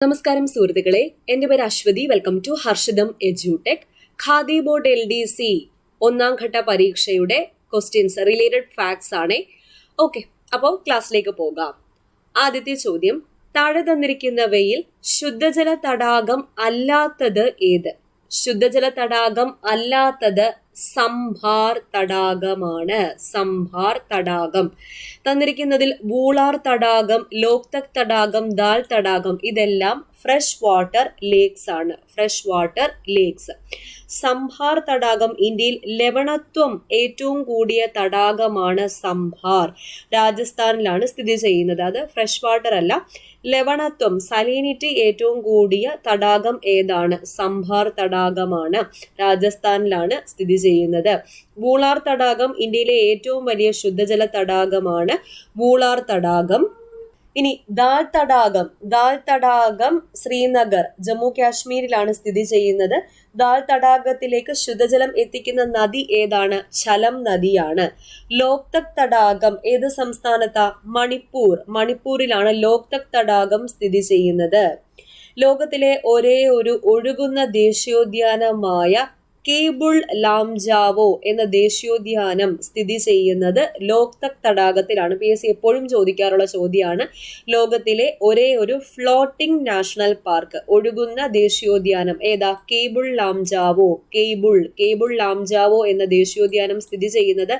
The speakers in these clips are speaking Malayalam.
നമസ്കാരം സുഹൃത്തുക്കളെ, എൻ്റെ പേര് Aswathi. Welcome to Harshitham edutech. Khadi board LDC ഒന്നാം ഘട്ട പരീക്ഷയുടെ ക്വസ്റ്റ്യൻസ് റിലേറ്റഡ് ഫാക്ട്സ് ആണ്. ഓക്കെ, അപ്പോൾ ക്ലാസ്സിലേക്ക് പോകാം. ആദ്യത്തെ ചോദ്യം, താഴെ തന്നിരിക്കുന്നവയിൽ ശുദ്ധജല തടാകം അല്ലാത്തത് ഏത്? ശുദ്ധജല തടാകം അല്ലാത്തത് സംഭാർ തടാകമാണ്. സംഭാർ തടാകം. തന്നിരിക്കുന്നതിൽ വൂളാർ തടാകം, ലോക്തക് തടാകം, ദാൽ തടാകം ഇതെല്ലാം ഫ്രഷ് വാട്ടർ ലേക്സ് ആണ്. Fresh water lakes. സംഭാർ തടാകം ഇന്ത്യയിൽ ലവണത്വം ഏറ്റവും കൂടിയ തടാകമാണ്. സംഭാർ രാജസ്ഥാനിലാണ് സ്ഥിതി ചെയ്യുന്നത്. അത് ഫ്രഷ് വാട്ടർ അല്ല, ലവണത്വം സലീനിറ്റി ഏറ്റവും കൂടിയ തടാകം ഏതാണ്? സംഭാർ തടാകമാണ്. രാജസ്ഥാനിലാണ് സ്ഥിതി ചെയ്യുന്നത്. വൂളാർ തടാകം ഇന്ത്യയിലെ ഏറ്റവും വലിയ ശുദ്ധജല തടാകമാണ്. വൂളാർ തടാകം. ഇനി ദാൽ തടാകം. ദാൽ തടാകം ശ്രീനഗർ, ജമ്മു കാശ്മീരിലാണ് സ്ഥിതി ചെയ്യുന്നത്. ദാൽ തടാകത്തിലേക്ക് ശുദ്ധജലം എത്തിക്കുന്ന നദി ഏതാണ്? ഝലം നദിയാണ്. ലോക്തക് തടാകം ഏത് സംസ്ഥാനത്താ? മണിപ്പൂർ. മണിപ്പൂരിലാണ് ലോക്തക് തടാകം സ്ഥിതി ചെയ്യുന്നത്. ലോകത്തിലെ ഒരേ ഒരു ഒഴുകുന്ന ദേശീയോദ്യാനമായ കേബിൾ ലാംജാവോ എന്ന ദേശീയോദ്യാനം സ്ഥിതി ചെയ്യുന്നത് ലോക്തക് തടാകത്തിലാണ്. PSC എപ്പോഴും ചോദിക്കാറുള്ള ചോദ്യമാണ്. ലോകത്തിലെ ഒരേ ഒരു ഫ്ലോട്ടിംഗ് നാഷണൽ പാർക്ക്, ഒഴുകുന്ന ദേശീയോദ്യാനം ഏതാ? കേബിൾ ലാംജാവോ. കേബിൾ ലാംജാവോ എന്ന ദേശീയോദ്യാനം സ്ഥിതി ചെയ്യുന്നത്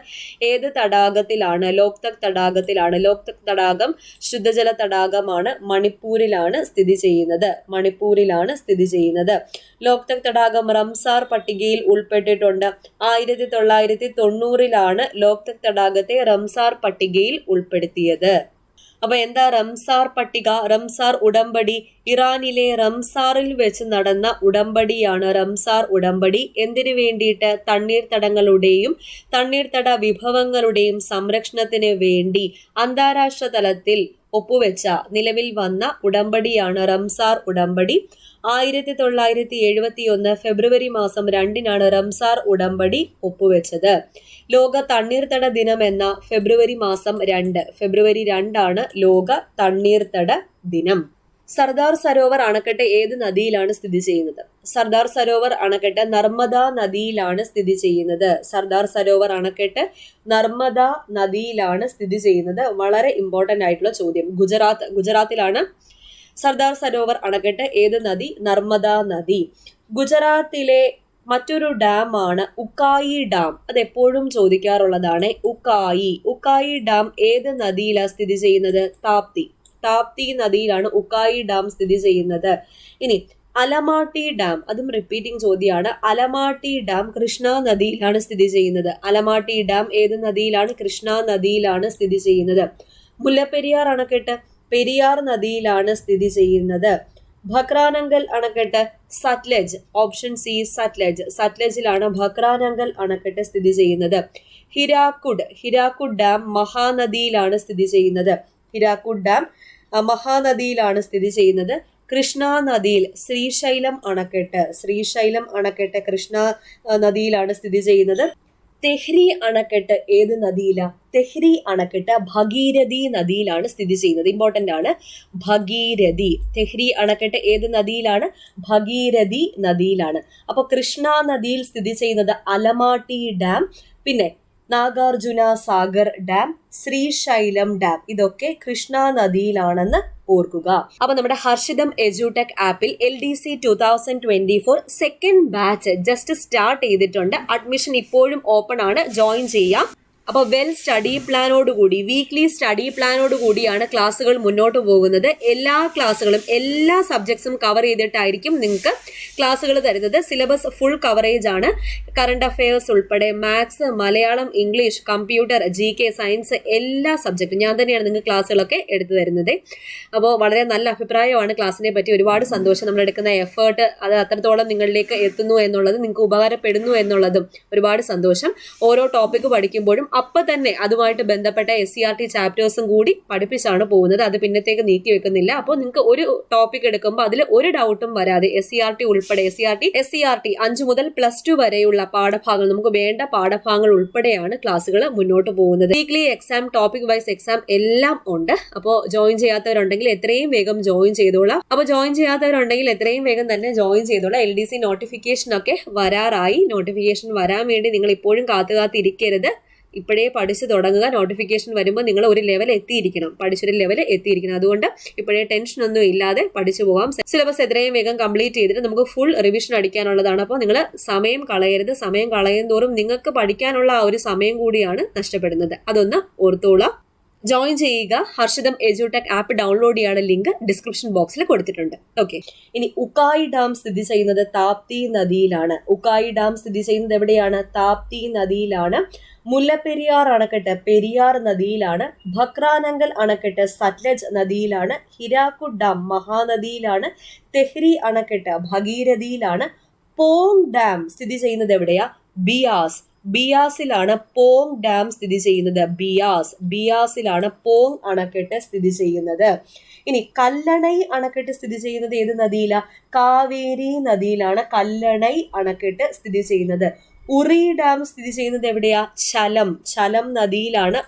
ഏത് തടാകത്തിലാണ്? ലോക്തക് തടാകത്തിലാണ്. ലോക്തക് തടാകം ശുദ്ധജല തടാകമാണ്. മണിപ്പൂരിലാണ് സ്ഥിതി ചെയ്യുന്നത്. മണിപ്പൂരിലാണ് സ്ഥിതി ചെയ്യുന്നത്. ലോക്തക് തടാകം റംസാർ പട്ടികയിൽ ഉൾപ്പെട്ടിട്ടുണ്ട്. 1990 ലോക്തക് തടാകത്തെ റംസാർ പട്ടികയിൽ ഉൾപ്പെടുത്തിയത്. അപ്പൊ എന്താ റംസാർ പട്ടിക? റംസാർ ഉടമ്പടി ഇറാനിലെ റംസാറിൽ വെച്ച് നടന്ന ഉടമ്പടിയാണ്. റംസാർ ഉടമ്പടി എന്തിനു വേണ്ടിയിട്ട്? തണ്ണീർത്തടങ്ങളുടെയും തണ്ണീർത്തട വിഭവങ്ങളുടെയും സംരക്ഷണത്തിന് വേണ്ടി അന്താരാഷ്ട്ര തലത്തിൽ ഒപ്പുവെച്ച നിലവിൽ വന്ന ഉടമ്പടിയാണ് റംസാർ ഉടമ്പടി. 1971 ഫെബ്രുവരി മാസം 2 റംസാർ ഉടമ്പടി ഒപ്പുവെച്ചത്. ലോക തണ്ണീർത്തട ദിനം എന്ന ഫെബ്രുവരി മാസം 2, ഫെബ്രുവരി 2 ലോക തണ്ണീർത്തട ദിനം. സർദാർ സരോവർ അണക്കെട്ട് ഏത് നദിയിലാണ് സ്ഥിതി ചെയ്യുന്നത്? സർദാർ സരോവർ അണക്കെട്ട് നർമ്മദ നദിയിലാണ് സ്ഥിതി ചെയ്യുന്നത്. സർദാർ സരോവർ അണക്കെട്ട് നർമ്മദ നദിയിലാണ് സ്ഥിതി ചെയ്യുന്നത്. വളരെ ഇമ്പോർട്ടന്റ് ആയിട്ടുള്ള ചോദ്യം. ഗുജറാത്തിലാണ് സർദാർ സരോവർ അണക്കെട്ട്. ഏത് നദി? നർമ്മദ നദി. ഗുജറാത്തിലെ മറ്റൊരു ഡാം ആണ് ഉക്കായി ഡാം. അത് എപ്പോഴും ചോദിക്കാറുള്ളതാണ്. ഉക്കായി ഡാം ഏത് നദിയിലാണ് സ്ഥിതി ചെയ്യുന്നത്? താപ്തി നദിയിലാണ് ഉക്കായി ഡാം സ്ഥിതി ചെയ്യുന്നത്. ഇനി അലമാട്ടി ഡാം, അതും റിപ്പീറ്റിംഗ് ചോദ്യമാണ്. അലമാട്ടി ഡാം കൃഷ്ണ നദിയിലാണ് സ്ഥിതി ചെയ്യുന്നത്. അലമാട്ടി ഡാം ഏത് നദിയിലാണ്? കൃഷ്ണ നദിയിലാണ് സ്ഥിതി ചെയ്യുന്നത്. മുല്ലപ്പെരിയാർ അണക്കെട്ട് പെരിയാർ നദിയിലാണ് സ്ഥിതി ചെയ്യുന്നത്. ഭക്രാനങ്കൽ അണക്കെട്ട് സത്ലജ്. Option C Sutlej. സത്ലജിലാണ് ഭക്രാനങ്കൽ അണക്കെട്ട് സ്ഥിതി ചെയ്യുന്നത്. ഹിരാക്കുഡ് ഡാം മഹാനദിയിലാണ് സ്ഥിതി ചെയ്യുന്നത്. ഹിരാക്കുഡ് ഡാം മഹാനദിയിലാണ് സ്ഥിതി ചെയ്യുന്നത്. കൃഷ്ണ നദിയിൽ ശ്രീശൈലം അണക്കെട്ട് കൃഷ്ണ നദിയിലാണ് സ്ഥിതി ചെയ്യുന്നത്. തെഹ്രി അണക്കെട്ട് ഏത് നദിയിലാ? തെഹ്രി അണക്കെട്ട് ഭഗീരഥി നദിയിലാണ് സ്ഥിതി ചെയ്യുന്നത്. ഇമ്പോർട്ടന്റ് ആണ്. ഭഗീരഥി. തെഹ്രി അണക്കെട്ട് ഏത് നദിയിലാണ്? ഭഗീരഥി നദിയിലാണ്. അപ്പൊ കൃഷ്ണ നദിയിൽ സ്ഥിതി ചെയ്യുന്നത് അലമാട്ടി ഡാം, പിന്നെ നാഗാർജുന സാഗർ ഡാം, ശ്രീശൈലം ഡാം, ഇതൊക്കെ കൃഷ്ണ നദിയിലാണെന്ന് ഓർക്കുക. അപ്പൊ നമ്മുടെ ഹർഷിതം എഡ്യൂടെക് ആപ്പിൽ LDC 2024 second batch just start ചെയ്തിട്ടുണ്ട്. അഡ്മിഷൻ ഇപ്പോഴും ഓപ്പൺ ആണ്. ജോയിൻ ചെയ്യാം. അപ്പോൾ സ്റ്റഡി പ്ലാനോട് കൂടി, വീക്ക്ലി സ്റ്റഡി പ്ലാനോട് കൂടിയാണ് ക്ലാസ്സുകൾ മുന്നോട്ട് പോകുന്നത്. എല്ലാ ക്ലാസ്സുകളും എല്ലാ സബ്ജക്ട്സും കവർ ചെയ്തിട്ടായിരിക്കും നിങ്ങൾക്ക് ക്ലാസ്സുകൾ തരുന്നത്. സിലബസ് ഫുൾ കവറേജ് ആണ്. കറണ്ട് അഫയേഴ്സ് ഉൾപ്പെടെ maths, Malayalam, English, computer, GK, science എല്ലാ സബ്ജക്റ്റും ഞാൻ തന്നെയാണ് നിങ്ങൾക്ക് ക്ലാസ്സുകളൊക്കെ എടുത്തു തരുന്നത്. അപ്പോൾ വളരെ നല്ല അഭിപ്രായമാണ് ക്ലാസ്സിനെ പറ്റി. ഒരുപാട് സന്തോഷം. നമ്മൾ എടുക്കുന്ന എഫേർട്ട് അത് അത്രത്തോളം നിങ്ങളിലേക്ക് എത്തുന്നു എന്നുള്ളത്, നിങ്ങൾക്ക് ഉപകാരപ്പെടുന്നു എന്നുള്ളതും ഒരുപാട് സന്തോഷം. ഓരോ ടോപ്പിക്ക് പഠിക്കുമ്പോഴും അപ്പൊ തന്നെ അതുമായിട്ട് ബന്ധപ്പെട്ട SCERT ചാപ്റ്റേഴ്സും കൂടി പഠിപ്പിച്ചാണ് പോകുന്നത്. അത് പിന്നത്തേക്ക് നീക്കി വെക്കുന്നില്ല. അപ്പോൾ നിങ്ങൾക്ക് ഒരു ടോപ്പിക് എടുക്കുമ്പോൾ അതിൽ ഒരു ഡൗട്ടും വരാതെ SCERT ഉൾപ്പെടെ SCERT 5 മുതൽ +2 വരെയുള്ള പാഠഭാഗങ്ങൾ, നമുക്ക് വേണ്ട പാഠഭാഗങ്ങൾ ഉൾപ്പെടെയാണ് ക്ലാസ്സുകൾ മുന്നോട്ട് പോകുന്നത്. Weekly exam, topic wise exam എല്ലാം ഉണ്ട്. അപ്പോൾ ജോയിൻ ചെയ്യാത്തവരുണ്ടെങ്കിൽ എത്രയും വേഗം ജോയിൻ ചെയ്തോളാം. തന്നെ ജോയിൻ ചെയ്തോളാം. LDC നോട്ടിഫിക്കേഷൻ ഒക്കെ വരാറായി. നോട്ടിഫിക്കേഷൻ വരാൻ വേണ്ടി നിങ്ങൾ ഇപ്പോഴും കാത്തിരിക്കരുത്. ഇപ്പോഴേ പഠിച്ചു തുടങ്ങുക. നോട്ടിഫിക്കേഷൻ വരുമ്പോൾ നിങ്ങൾ ഒരു ലെവൽ എത്തിയിരിക്കണം, പഠിച്ചൊരു ലെവൽ എത്തിയിരിക്കണം. അതുകൊണ്ട് ഇപ്പോഴേ ടെൻഷൻ ഒന്നും ഇല്ലാതെ പഠിച്ചു പോകാം. സിലബസ് എത്രയും വേഗം കംപ്ലീറ്റ് ചെയ്തിട്ട് നമുക്ക് ഫുൾ റിവിഷൻ അടിക്കാനുള്ളതാണ്. അപ്പോൾ നിങ്ങൾ സമയം കളയരുത്. സമയം കളയും തോറും നിങ്ങൾക്ക് പഠിക്കാനുള്ള ആ ഒരു സമയം കൂടിയാണ് നഷ്ടപ്പെടുന്നത്. അതൊന്ന് ഓർത്തോളാം. ജോയിൻ ചെയ്യുക. ഹർഷിതം എജ്യൂടെക് ആപ്പ് ഡൗൺലോഡ് ചെയ്യാനുള്ള ലിങ്ക് ഡിസ്ക്രിപ്ഷൻ ബോക്സിൽ കൊടുത്തിട്ടുണ്ട്. ഓക്കെ, ഇനി ഉക്കായി ഡാം സ്ഥിതി ചെയ്യുന്നത് താപ്തി നദിയിലാണ്. ഉക്കായി ഡാം സ്ഥിതി ചെയ്യുന്നത് എവിടെയാണ്? താപ്തി നദിയിലാണ്. മുല്ലപ്പെരിയാർ അണക്കെട്ട് പെരിയാർ നദിയിലാണ്. ഭക്രാനങ്കൽ അണക്കെട്ട് സത്ലജ് നദിയിലാണ്. ഹിരാക്കുഡ് ഡാം മഹാനദിയിലാണ്. തെഹ്രി അണക്കെട്ട് ഭഗീരഥിയിലാണ്. പോങ് ഡാം സ്ഥിതി ചെയ്യുന്നത് എവിടെയാ? ബിയാസിലാണ് പോങ് ഡാം സ്ഥിതി ചെയ്യുന്നത്. ബിയാസിലാണ് പോങ് അണക്കെട്ട് സ്ഥിതി ചെയ്യുന്നത്. ഇനി കല്ലണൈ അണക്കെട്ട് സ്ഥിതി ചെയ്യുന്നത് ഏത് നദിയിലാ? കാവേരി നദിയിലാണ് കല്ലണൈ അണക്കെട്ട് സ്ഥിതി ചെയ്യുന്നത്. ഉറി ഡാം സ്ഥിതി ചെയ്യുന്നത് എവിടെയാ? ചലം നദിയിലാണ്.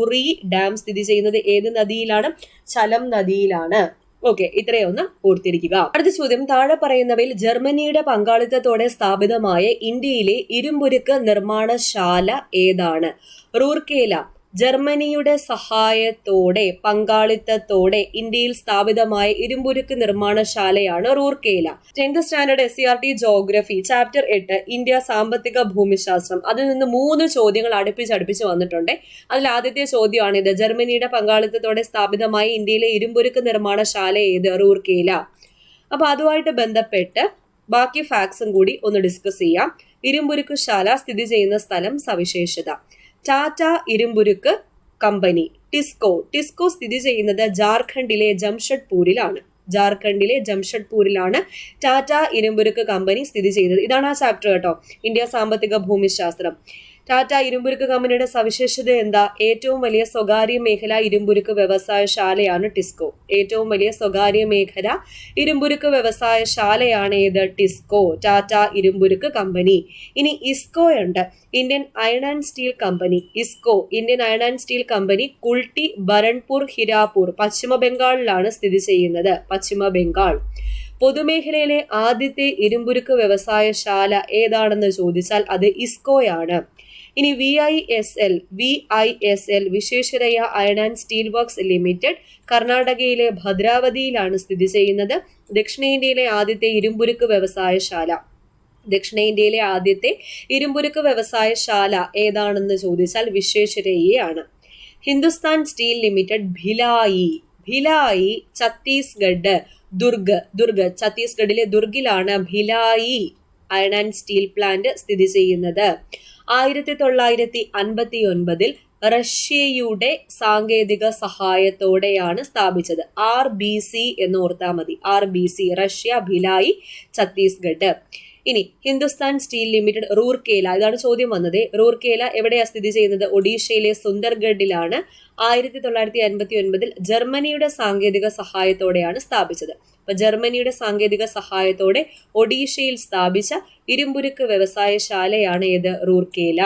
ഉറി ഡാം സ്ഥിതി ചെയ്യുന്നത് ഏത് നദിയിലാണ്? ചലം നദിയിലാണ്. ഓക്കെ, ഇത്രയൊന്ന് ഓർത്തിരിക്കുക. അടുത്ത ചോദ്യം, താഴെ പറയുന്നവയിൽ ജർമ്മനിയുടെ പങ്കാളിത്തത്തോടെ സ്ഥാപിതമായ ഇന്ത്യയിലെ ഇരുമ്പുരുക്ക് നിർമ്മാണശാല ഏതാണ്? റൂർക്കേല. ജർമ്മനിയുടെ സഹായത്തോടെ, പങ്കാളിത്തത്തോടെ ഇന്ത്യയിൽ സ്ഥാപിതമായ ഇരുമ്പുരുക്ക് നിർമ്മാണശാലയാണ് Rourkela. 10th standard SCERT geography chapter 8 India സാമ്പത്തിക ഭൂമിശാസ്ത്രം, അതിൽ നിന്ന് 3 ചോദ്യങ്ങൾ അടുപ്പിച്ച് വന്നിട്ടുണ്ട്. അതിൽ ആദ്യത്തെ ചോദ്യമാണിത്. ജർമ്മനിയുടെ പങ്കാളിത്തത്തോടെ സ്ഥാപിതമായ ഇന്ത്യയിലെ ഇരുമ്പുരുക്ക് നിർമ്മാണശാല ഏത്? റൂർക്കേല. അപ്പൊ അതുമായിട്ട് ബന്ധപ്പെട്ട് ബാക്കി ഫാക്ട്സും കൂടി ഒന്ന് ഡിസ്കസ് ചെയ്യാം. ഇരുമ്പുരുക്ക് ശാല സ്ഥിതി ചെയ്യുന്ന സ്ഥലം, സവിശേഷത. ടാറ്റ ഇരുമ്പുരുക്ക് കമ്പനി ടിസ്കോ സ്ഥിതി ചെയ്യുന്നത് ജാർഖണ്ഡിലെ ജംഷഡ്പൂരിലാണ് ടാറ്റ ഇരുമ്പുരുക്ക് കമ്പനി സ്ഥിതി ചെയ്യുന്നത്. ഇതാണ് ആ ചാപ്റ്റർ കേട്ടോ, ഇന്ത്യ സാമ്പത്തിക ഭൂമിശാസ്ത്രം. ടാറ്റ ഇരുമ്പുരുക്ക് കമ്പനിയുടെ സവിശേഷത എന്താ? ഏറ്റവും വലിയ സ്വകാര്യ മേഖല ഇരുമ്പുരുക്ക് വ്യവസായശാലയാണ് ടിസ്കോ. ഏറ്റവും വലിയ സ്വകാര്യ മേഖല ഇരുമ്പുരുക്ക് വ്യവസായശാലയാണ് ഏത്? ടിസ്കോ, ടാറ്റ ഇരുമ്പുരുക്ക് കമ്പനി. ഇനി ഇസ്കോ ഉണ്ട്, Indian iron and steel company. Indian iron and steel company Kulti, Burnpur, Hirapur പശ്ചിമ ബംഗാളിലാണ് സ്ഥിതി ചെയ്യുന്നത്. പശ്ചിമ ബംഗാൾ. പൊതുമേഖലയിലെ ആദ്യത്തെ ഇരുമ്പുരുക്ക് വ്യവസായശാല ഏതാണെന്ന് ചോദിച്ചാൽ അത് ഇസ്കോയാണ്. ഇനി VISL Visvesvaraya iron and steel works limited കർണാടകയിലെ ഭദ്രാവതിയിലാണ് സ്ഥിതി ചെയ്യുന്നത്. ദക്ഷിണേന്ത്യയിലെ ആദ്യത്തെ ഇരുമ്പുരുക്ക് വ്യവസായശാല ഏതാണെന്ന് ചോദിച്ചാൽ വിശ്വേശ്വരയ്യയാണ്. Hindustan steel limited Bhilai Chhattisgarh. ദുർഗ് ഛത്തീസ്ഗഡിലെ ദുർഗിലാണ് Bhilai iron and steel plant സ്ഥിതി ചെയ്യുന്നത്. 1959 റഷ്യയുടെ സാങ്കേതിക സഹായത്തോടെയാണ് സ്ഥാപിച്ചത്. RBC എന്ന് ഓർത്താൽ മതി. RBC Russia, Bhilai Chhattisgarh. ഇനി ഹിന്ദുസ്ഥാൻ സ്റ്റീൽ ലിമിറ്റഡ് റൂർക്കേല, ഇതാണ് ചോദ്യം വന്നത്. റൂർക്കേല എവിടെയാണ് സ്ഥിതി ചെയ്യുന്നത്? ഒഡീഷയിലെ സുന്ദർഗഡിലാണ്. 1959 ജർമ്മനിയുടെ സാങ്കേതിക സഹായത്തോടെയാണ് സ്ഥാപിച്ചത്. അപ്പൊ ജർമ്മനിയുടെ സാങ്കേതിക സഹായത്തോടെ ഒഡീഷയിൽ സ്ഥാപിച്ച ഇരുമ്പുരുക്ക് വ്യവസായശാലയാണ് ഏത്? റൂർക്കേല.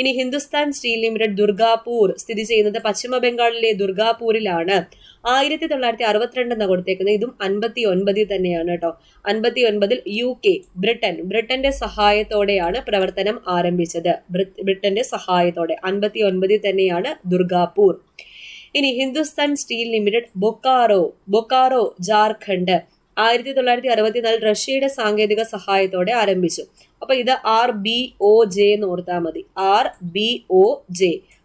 ഇനി ഹിന്ദുസ്ഥാൻ സ്റ്റീൽ ലിമിറ്റഡ് ദുർഗാപൂർ സ്ഥിതി ചെയ്യുന്നത് പശ്ചിമ ബംഗാളിലെ ദുർഗാപൂരിലാണ്. 1962 എന്നാണ് കൊടുത്തേക്കുന്നത്. ഇതും 59 തന്നെയാണ് കേട്ടോ. 59 UK ബ്രിട്ടന്റെ സഹായത്തോടെയാണ് പ്രവർത്തനം ആരംഭിച്ചത്. ബ്രിട്ടന്റെ സഹായത്തോടെ 59 തന്നെയാണ് ദുർഗാപൂർ. ഇനി ഹിന്ദുസ്ഥാൻ സ്റ്റീൽ ലിമിറ്റഡ് ബൊക്കാറോ ജാർഖണ്ഡ് 1964 റഷ്യയുടെ സാങ്കേതിക സഹായത്തോടെ ആരംഭിച്ചു. അപ്പൊ ഇത് RBOJ എന്ന് ഓർത്താൽ മതി. RBOJ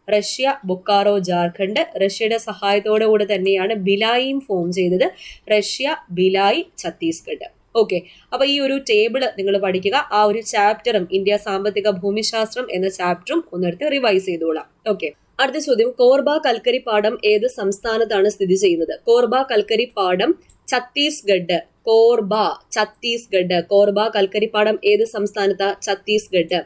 Russia, Bokaro Jharkhand. റഷ്യയുടെ സഹായത്തോടു കൂടെ തന്നെയാണ് ഭിലായിയും ഫോം ചെയ്തത്. റഷ്യ, ഭിലായി, ഛത്തീസ്ഗഡ്. ഓക്കെ, അപ്പൊ ഈ ഒരു ടേബിൾ നിങ്ങൾ പഠിക്കുക. ആ ഒരു ചാപ്റ്ററും ഇന്ത്യ സാമ്പത്തിക ഭൂമിശാസ്ത്രം എന്ന ചാപ്റ്ററും ഒന്നെടുത്ത് റിവൈസ് ചെയ്തോളാം. ഓക്കെ, അടുത്ത ചോദ്യം, കോർബ കൽക്കരി പാടം ഏത് സംസ്ഥാനത്താണ് സ്ഥിതി ചെയ്യുന്നത്? കോർബ കൽക്കരി പാടം ഛത്തീസ്ഗഡ്. കോർബ കൽക്കരി പാടം ഏത് സംസ്ഥാനത്താ? ഛത്തീസ്ഗഡ്.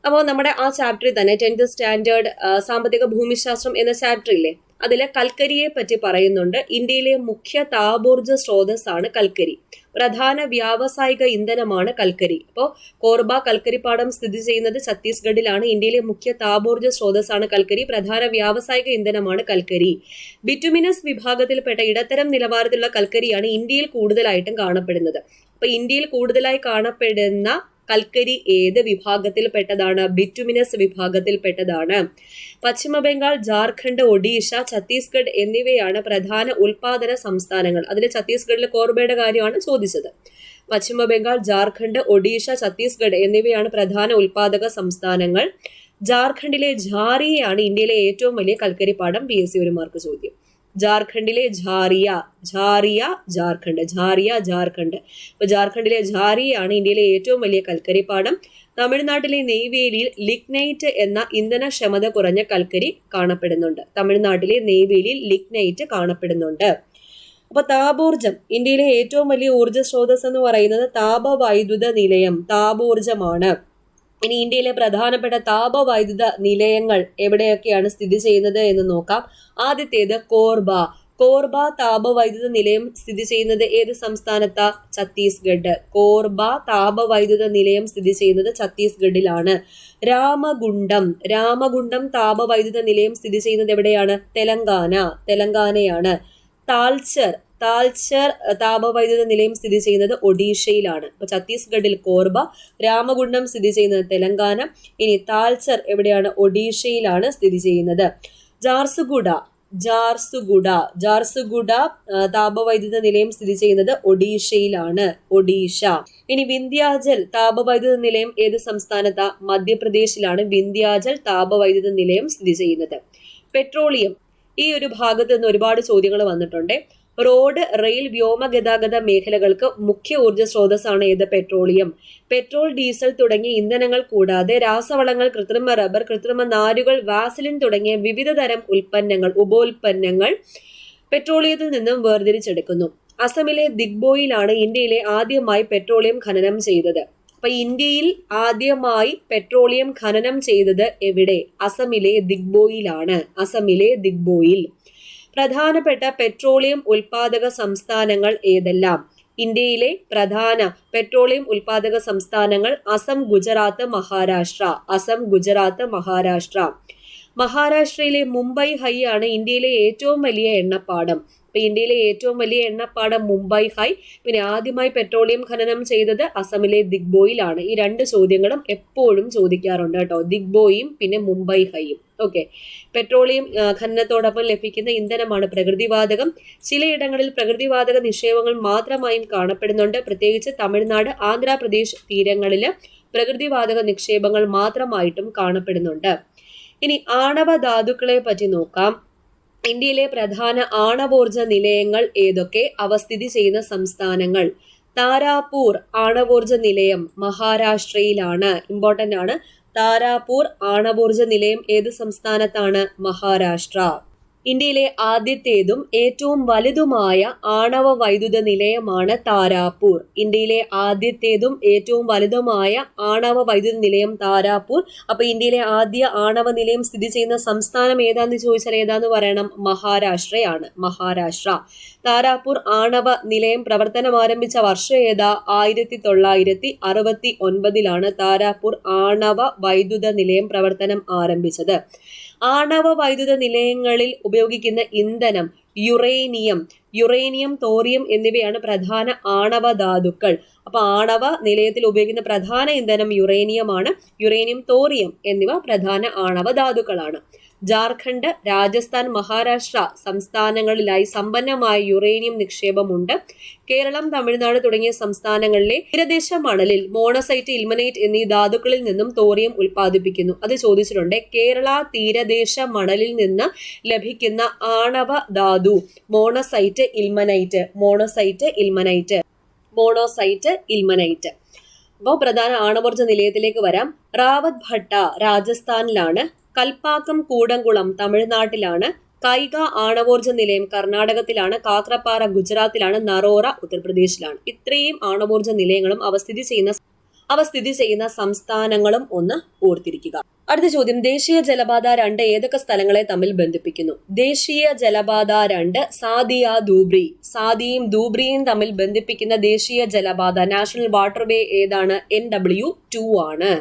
അപ്പോൾ നമ്മുടെ ആ ചാപ്റ്ററിൽ തന്നെ 10th സ്റ്റാൻഡേർഡ് സാമ്പത്തിക ഭൂമിശാസ്ത്രം എന്ന ചാപ്റ്ററില്ലേ, അതിലെ കൽക്കരിയെ പറ്റി പറയുന്നുണ്ട്. ഇന്ത്യയിലെ മുഖ്യ താപോർജ സ്രോതസ്സാണ് കൽക്കരി. പ്രധാന വ്യാവസായിക ഇന്ധനമാണ് കൽക്കരി. അപ്പോൾ കോർബ കൽക്കരിപ്പാടം സ്ഥിതി ചെയ്യുന്നത് ഛത്തീസ്ഗഡിലാണ്. ഇന്ത്യയിലെ മുഖ്യ താപോർജ സ്രോതസ്സാണ് കൽക്കരി. പ്രധാന വ്യാവസായിക ഇന്ധനമാണ് കൽക്കരി. ബിറ്റുമിനസ് വിഭാഗത്തിൽപ്പെട്ട ഇടത്തരം നിലവാരത്തിലുള്ള കൽക്കരിയാണ് ഇന്ത്യയിൽ കൂടുതലായിട്ടും കാണപ്പെടുന്നത്. അപ്പൊ ഇന്ത്യയിൽ കൂടുതലായി കാണപ്പെടുന്ന കൽക്കരി ഏത് വിഭാഗത്തിൽപ്പെട്ടതാണ്? ബിറ്റുമിനസ് വിഭാഗത്തിൽപ്പെട്ടതാണ്. പശ്ചിമ ബംഗാൾ, ജാർഖണ്ഡ്, ഒഡീഷ, ഛത്തീസ്ഗഡ് എന്നിവയാണ് പ്രധാന ഉൽപാദന സംസ്ഥാനങ്ങൾ. അതിൽ ഛത്തീസ്ഗഡിലെ കോർബയുടെ കാര്യമാണ് ചോദിച്ചത്. പശ്ചിമ ബംഗാൾ, ജാർഖണ്ഡ്, ഒഡീഷ, ഛത്തീസ്ഗഡ് എന്നിവയാണ് പ്രധാന ഉൽപാദക സംസ്ഥാനങ്ങൾ. ജാർഖണ്ഡിലെ ഝാറിയയാണ് ഇന്ത്യയിലെ ഏറ്റവും വലിയ കൽക്കരിപ്പാടം. PSC ഒരു മാർക്ക് ചോദ്യം. ജാർഖണ്ഡിലെ ജാർഖണ്ഡ്. ഇപ്പൊ ജാർഖണ്ഡിലെ ഝാറിയാണ് ഇന്ത്യയിലെ ഏറ്റവും വലിയ കൽക്കരിപ്പാടം. തമിഴ്നാട്ടിലെ നെയ്വേലിയിൽ ലിഗ്നൈറ്റ് എന്ന ഇന്ധനക്ഷമത കുറഞ്ഞ കൽക്കരി കാണപ്പെടുന്നുണ്ട്. കാണപ്പെടുന്നുണ്ട്. അപ്പൊ താപോർജം, ഇന്ത്യയിലെ ഏറ്റവും വലിയ ഊർജ്ജ സ്രോതസ് എന്ന് പറയുന്നത് താപവൈദ്യുത നിലയം, താപോർജമാണ്. ഇനി ഇന്ത്യയിലെ പ്രധാനപ്പെട്ട താപവൈദ്യുത നിലയങ്ങൾ എവിടെയൊക്കെയാണ് സ്ഥിതി ചെയ്യുന്നത് എന്ന് നോക്കാം. ആദ്യത്തേത് കോർബ താപവൈദ്യുത നിലയം സ്ഥിതി ചെയ്യുന്നത് ഏത് സംസ്ഥാനത്താ? ഛത്തീസ്ഗഡ്. കോർബ താപവൈദ്യുത നിലയം സ്ഥിതി ചെയ്യുന്നത് ഛത്തീസ്ഗഡിലാണ്. രാമഗുണ്ടം താപവൈദ്യുത നിലയം സ്ഥിതി ചെയ്യുന്നത് എവിടെയാണ്? തെലങ്കാനയാണ്. താൽച്ചർ താപവൈദ്യുത നിലയം സ്ഥിതി ചെയ്യുന്നത് ഒഡീഷയിലാണ്. അപ്പൊ ഛത്തീസ്ഗഡിൽ കോർബ, രാമഗുണ്ടം സ്ഥിതി ചെയ്യുന്നത് തെലങ്കാന. ഇനി താൽച്ചർ എവിടെയാണ്? ഒഡീഷയിലാണ് സ്ഥിതി ചെയ്യുന്നത്. ജാർസുഗുഡ താപവൈദ്യുത നിലയം സ്ഥിതി ചെയ്യുന്നത് ഒഡീഷയിലാണ്. ഇനി വിന്ധ്യാചൽ താപവൈദ്യുത നിലയം ഏത് സംസ്ഥാനത്താ? മധ്യപ്രദേശിലാണ് വിന്ധ്യാചൽ താപവൈദ്യുത നിലയം സ്ഥിതി ചെയ്യുന്നത്. പെട്രോളിയം, ഈ ഒരു ഭാഗത്ത് നിന്ന് ഒരുപാട് ചോദ്യങ്ങൾ വന്നിട്ടുണ്ട്. റോഡ്, റെയിൽ, വ്യോമഗതാഗത മേഖലകൾക്ക് മുഖ്യ ഊർജ്ജ സ്രോതസ്സാണ് ഏത്? പെട്രോളിയം. പെട്രോൾ, ഡീസൽ തുടങ്ങിയ ഇന്ധനങ്ങൾ കൂടാതെ രാസവളങ്ങൾ, കൃത്രിമ റബ്ബർ, കൃത്രിമ നാരുകൾ, വാസലിൻ തുടങ്ങിയ വിവിധ തരം ഉപോൽപ്പന്നങ്ങൾ പെട്രോളിയത്തിൽ നിന്നും വേർതിരിച്ചെടുക്കുന്നു. അസമിലെ ദിഗ്ബോയിലാണ് ഇന്ത്യയിലെ ആദ്യമായി പെട്രോളിയം ഖനനം ചെയ്തത്. അപ്പൊ ഇന്ത്യയിൽ ആദ്യമായി പെട്രോളിയം ഖനനം ചെയ്തത് എവിടെ? അസമിലെ ദിഗ്ബോയിൽ. പ്രധാനപ്പെട്ട പെട്രോളിയം ഉൽപാദക സംസ്ഥാനങ്ങൾ ഏതെല്ലാം? ഇന്ത്യയിലെ പ്രധാന പെട്രോളിയം ഉൽപാദക സംസ്ഥാനങ്ങൾ അസം, ഗുജറാത്ത്, മഹാരാഷ്ട്ര. മഹാരാഷ്ട്രയിലെ മുംബൈ ഹൈ ആണ് ഇന്ത്യയിലെ ഏറ്റവും വലിയ എണ്ണപ്പാടം. ഇന്ത്യയിലെ ഏറ്റവും വലിയ എണ്ണപ്പാടം മുംബൈ ഹൈ. പിന്നെ ആദ്യമായി പെട്രോളിയം ഖനനം ചെയ്തത് അസമിലെ ദിഗ്ബോയിലാണ്. ഈ രണ്ട് ചോദ്യങ്ങളും എപ്പോഴും ചോദിക്കാറുണ്ട് കേട്ടോ, ദിഗ്ബോയും പിന്നെ മുംബൈ ഹൈയും. ഓക്കെ, പെട്രോളിയം ഖനനത്തോടൊപ്പം ലഭിക്കുന്ന ഇന്ധനമാണ് പ്രകൃതിവാതകം. ചിലയിടങ്ങളിൽ പ്രകൃതിവാതക നിക്ഷേപങ്ങൾ മാത്രമായും കാണപ്പെടുന്നുണ്ട്. പ്രത്യേകിച്ച് തമിഴ്നാട്, ആന്ധ്രാപ്രദേശ് തീരങ്ങളിൽ പ്രകൃതിവാതക നിക്ഷേപങ്ങൾ മാത്രമായിട്ടും കാണപ്പെടുന്നുണ്ട്. ഇനി ആണവ ധാതുക്കളെ പറ്റി നോക്കാം. ഇന്ത്യയിലെ പ്രധാന ആണവോർജ നിലയങ്ങൾ ഏതൊക്കെ? അവ സ്ഥിതി ചെയ്യുന്ന സംസ്ഥാനങ്ങൾ. താരാപൂർ ആണവോർജ നിലയം മഹാരാഷ്ട്രയിലാണ്. ഇമ്പോർട്ടന്റ് ആണ്. താരാപൂർ ആണവോർജ നിലയം ഏത് സംസ്ഥാനത്താണ്? മഹാരാഷ്ട്ര. ഇന്ത്യയിലെ ആദ്യത്തേതും ഏറ്റവും വലുതുമായ ആണവ വൈദ്യുത നിലയമാണ് താരാപൂർ. ആണവ വൈദ്യുത നിലയം താരാപൂർ. അപ്പൊ ഇന്ത്യയിലെ ആദ്യ ആണവ നിലയം സ്ഥിതി ചെയ്യുന്ന സംസ്ഥാനം ഏതാന്ന് ചോദിച്ചാൽ ഏതാന്ന് പറയണം? മഹാരാഷ്ട്ര. താരാപൂർ ആണവ നിലയം പ്രവർത്തനം ആരംഭിച്ച വർഷം ഏതാ? 1969 താരാപൂർ ആണവ വൈദ്യുത നിലയം പ്രവർത്തനം ആരംഭിച്ചത്. ആണവ വൈദ്യുത നിലയങ്ങളിൽ ഉപയോഗിക്കുന്ന ഇന്ധനം യുറേനിയം, തോറിയം എന്നിവയാണ് പ്രധാന ആണവ ധാതുക്കൾ. അപ്പൊ ആണവ നിലയത്തിൽ ഉപയോഗിക്കുന്ന പ്രധാന ഇന്ധനം യുറേനിയമാണ്. യുറേനിയം, തോറിയം എന്നിവ പ്രധാന ആണവ ധാതുക്കളാണ്. ജാർഖണ്ഡ്, രാജസ്ഥാൻ, മഹാരാഷ്ട്ര സംസ്ഥാനങ്ങളിലായി സമ്പന്നമായ യുറേനിയം നിക്ഷേപമുണ്ട്. കേരളം, തമിഴ്നാട് തുടങ്ങിയ സംസ്ഥാനങ്ങളിലെ തീരദേശ മണലിൽ മോണസൈറ്റ്, ഇൽമനൈറ്റ് എന്നീ ധാതുക്കളിൽ നിന്നും തോറിയം ഉൽപ്പാദിപ്പിക്കുന്നു. അത് ചോദിച്ചിട്ടുണ്ട്. കേരള തീരദേശ മണലിൽ നിന്ന് ലഭിക്കുന്ന ആണവ ധാതു മോണസൈറ്റ്, ഇൽമനൈറ്റ്. അപ്പോൾ പ്രധാന ആണവോർജ നിലയത്തിലേക്ക് വരാം. റാവത്ത് ഭട്ട രാജസ്ഥാനിലാണ്. കൽപ്പാക്കം, കൂടംകുളം തമിഴ്നാട്ടിലാണ്. കൈഗ ആണവോർജ നിലയം കർണാടകത്തിലാണ്. കാക്രപ്പാറ ഗുജറാത്തിലാണ്. നറോറ ഉത്തർപ്രദേശിലാണ്. ഇത്രയും ആണവോർജ നിലയങ്ങളും അവ സ്ഥിതി ചെയ്യുന്ന അവ സ്ഥിതി ചെയ്യുന്ന സംസ്ഥാനങ്ങളും ഒന്ന് ഓർത്തിരിക്കുക. അടുത്ത ചോദ്യം, ദേശീയ ജലപാത 2 ഏതൊക്കെ സ്ഥലങ്ങളെ തമ്മിൽ ബന്ധിപ്പിക്കുന്നു? ദേശീയ ജലപാത 2 സാദിയ ധൂബ്രി, സാദിയും ധൂബ്രിയും തമ്മിൽ ബന്ധിപ്പിക്കുന്ന ദേശീയ ജലപാത നാഷണൽ വാട്ടർവേ ഏതാണ്? NW2 ആണ്.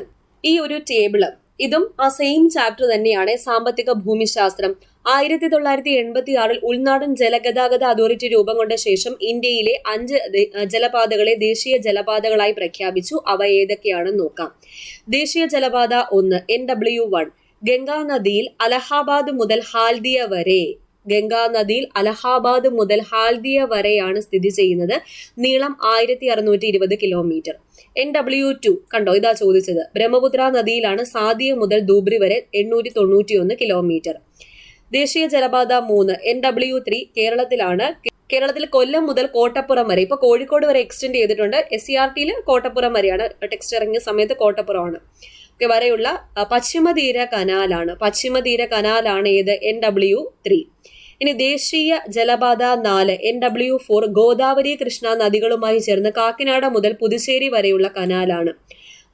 ഈ ഒരു ടേബിള് ഇതും ആ സെയിം ചാപ്റ്റർ തന്നെയാണ്, സാമ്പത്തിക ഭൂമിശാസ്ത്രം. 1986 ഉൾനാടൻ ജലഗതാഗത അതോറിറ്റി രൂപം കൊണ്ട ശേഷം ഇന്ത്യയിലെ 5 ജലപാതകളെ ദേശീയ ജലപാതകളായി പ്രഖ്യാപിച്ചു. അവ ഏതൊക്കെയാണെന്ന് നോക്കാം. ദേശീയ ജലപാത 1 NW1 ഗംഗാ നദിയിൽ അലഹാബാദ് മുതൽ ഹാൽദിയ വരെ, ഗംഗാ നദിയിൽ അലഹാബാദ് മുതൽ ഹാൽദിയ വരെയാണ് സ്ഥിതി ചെയ്യുന്നത്. നീളം 1620 കിലോമീറ്റർ. NW2 കണ്ടോ, ഇതാ ചോദിച്ചത്. ബ്രഹ്മപുത്ര നദിയിലാണ് സാദിയ മുതൽ ധൂബ്രി വരെ 891 കിലോമീറ്റർ. ദേശീയ ജലപാത 3 NW3 കേരളത്തിലാണ്. കേരളത്തിൽ കൊല്ലം മുതൽ കോട്ടപ്പുറം വരെ, ഇപ്പൊ കോഴിക്കോട് വരെ എക്സ്റ്റെൻഡ് ചെയ്തിട്ടുണ്ട്. SCRT കോട്ടപ്പുറം വരെയാണ്, ടെക്സ്റ്റ് ഇറങ്ങിയ സമയത്ത് കോട്ടപ്പുറമാണ് വരെയുള്ള പശ്ചിമതീര കനാലാണ്. പശ്ചിമതീര കനാലാണ് ഏത്? NW3. ഇനി ദേശീയ ജലപാത 4 NW4 ഗോദാവരി കൃഷ്ണ നദികളുമായി ചേർന്ന് കാക്കിനാട മുതൽ പുതുശ്ശേരി വരെയുള്ള കനാലാണ്.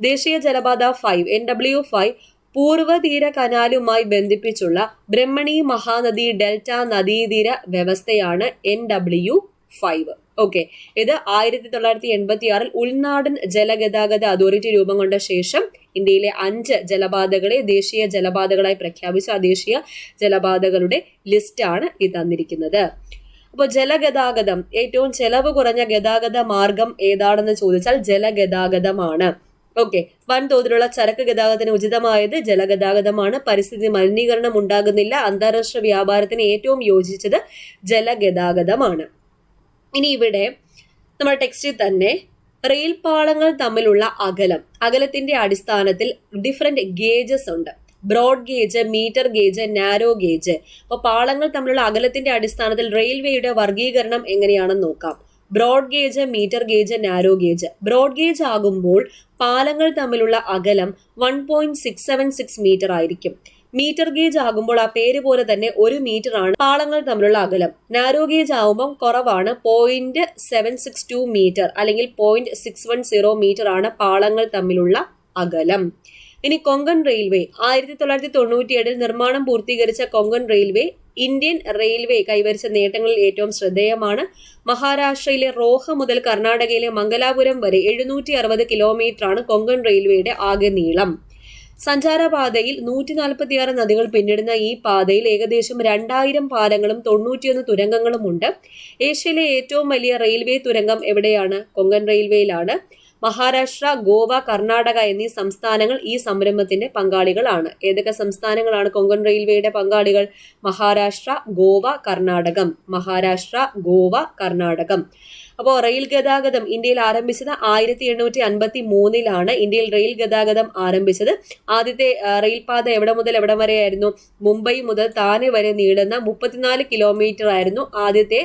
ദേശീയ ജലപാത 5 NW5 പൂർവ്വതീര കനാലുമായി ബന്ധിപ്പിച്ചുള്ള ബ്രഹ്മണി മഹാനദി ഡെൽറ്റ നദീതീര വ്യവസ്ഥയാണ് NW5. ഓക്കെ, ഇത് 1986 ഉൾനാടൻ ജലഗതാഗത അതോറിറ്റി രൂപം കൊണ്ട ശേഷം ഇന്ത്യയിലെ 5 ജലപാതകളെ ദേശീയ ജലപാതകളായി പ്രഖ്യാപിച്ച ആ ദേശീയ ജലപാതകളുടെ ലിസ്റ്റാണ് ഈ തന്നിരിക്കുന്നത്. അപ്പോൾ ജലഗതാഗതം ഏറ്റവും ചെലവ് കുറഞ്ഞ ഗതാഗത മാർഗം ഏതാണെന്ന് ചോദിച്ചാൽ ജലഗതാഗതമാണ്. ഓക്കെ, വൻതോതിലുള്ള ചരക്ക് ഗതാഗതത്തിന് ഉചിതമായത് ജലഗതാഗതമാണ്. പരിസ്ഥിതി മലിനീകരണം ഉണ്ടാകുന്നില്ല. അന്താരാഷ്ട്ര വ്യാപാരത്തിന് ഏറ്റവും യോജിച്ചത് ജലഗതാഗതമാണ്. ഇനി ഇവിടെ നമ്മുടെ ടെക്സ്റ്റിൽ തന്നെ റെയിൽ പാളങ്ങൾ തമ്മിലുള്ള അകലത്തിന്റെ അടിസ്ഥാനത്തിൽ ഡിഫറെന്റ് ഗേജസ് ഉണ്ട്. Broad gauge, metre gauge, narrow gauge. അപ്പൊ പാളങ്ങൾ തമ്മിലുള്ള അകലത്തിന്റെ അടിസ്ഥാനത്തിൽ റെയിൽവേയുടെ വർഗീകരണം എങ്ങനെയാണെന്ന് നോക്കാം. Broad gauge, metre gauge, narrow gauge. Broad gauge ആകുമ്പോൾ പാലങ്ങൾ തമ്മിലുള്ള അകലം 1.676 മീറ്റർ ആയിരിക്കും. മീറ്റർ ഗേജ് ആകുമ്പോൾ ആ പേര് പോലെ തന്നെ 1 മീറ്റർ ആണ് പാളങ്ങൾ തമ്മിലുള്ള അകലം. നാരോ ഗേജ് ആകുമ്പോൾ കുറവാണ്, 0.762 മീറ്റർ അല്ലെങ്കിൽ 0.610 മീറ്റർ ആണ് പാളങ്ങൾ തമ്മിലുള്ള അകലം. ഇനി കൊങ്കൺ റെയിൽവേ 1997 നിർമ്മാണം പൂർത്തീകരിച്ച കൊങ്കൺ റെയിൽവേ ഇന്ത്യൻ റെയിൽവേ കൈവരിച്ച നേട്ടങ്ങളിൽ ഏറ്റവും ശ്രദ്ധേയമാണ്. മഹാരാഷ്ട്രയിലെ റോഹ മുതൽ കർണാടകയിലെ മംഗലാപുരം വരെ 760 കിലോമീറ്റർ ആണ് കൊങ്കൺ റെയിൽവേയുടെ ആകെ നീളം. സഞ്ചാരപാതയിൽ 146 നദികൾ പിന്നിടുന്ന ഈ പാതയിൽ ഏകദേശം 2000 പാലങ്ങളും 91 തുരങ്കങ്ങളും ഉണ്ട്. ഏഷ്യയിലെ ഏറ്റവും വലിയ റെയിൽവേ തുരങ്കം എവിടെയാണ്? കൊങ്കൺ റെയിൽവേയിലാണ്. മഹാരാഷ്ട്ര, ഗോവ, കർണാടക എന്നീ സംസ്ഥാനങ്ങൾ ഈ സംരംഭത്തിന്റെ പങ്കാളികളാണ്. ഏതൊക്കെ സംസ്ഥാനങ്ങളാണ് കൊങ്കൺ റെയിൽവേയുടെ പങ്കാളികൾ? മഹാരാഷ്ട്ര, ഗോവ, കർണാടകം. മഹാരാഷ്ട്ര, ഗോവ, കർണാടകം. അപ്പോൾ റെയിൽ ഗതാഗതം ഇന്ത്യയിൽ ആരംഭിച്ചത് 1853 ഇന്ത്യയിൽ റെയിൽ ഗതാഗതം ആരംഭിച്ചത്. ആദ്യത്തെ റെയിൽപാത എവിടെ മുതൽ എവിടം വരെയായിരുന്നു? മുംബൈ മുതൽ താനെ വരെ നീളുന്ന 34 കിലോമീറ്റർ ആയിരുന്നു ആദ്യത്തെ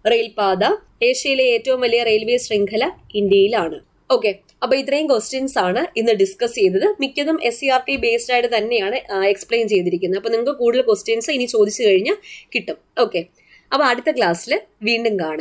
റെയിൽപാത. ഏഷ്യയിലെ ഏറ്റവും വലിയ റെയിൽവേ ശൃംഖല ഇന്ത്യയിലാണ്. ഓക്കെ, അപ്പൊ ഇത്രയും ക്വസ്റ്റ്യൻസ് ആണ് ഇന്ന് ഡിസ്കസ് ചെയ്തത്. മിക്കതും SCRT ബേസ്ഡ് ആയിട്ട് തന്നെയാണ് എക്സ്പ്ലെയിൻ ചെയ്തിരിക്കുന്നത്. അപ്പൊ നിങ്ങൾക്ക് കൂടുതൽ ക്വസ്റ്റ്യൻസ് ഇനി ചോദിച്ചു കഴിഞ്ഞാൽ കിട്ടും. ഓക്കെ, അപ്പൊ അടുത്ത ക്ലാസ്സിൽ വീണ്ടും കാണാം.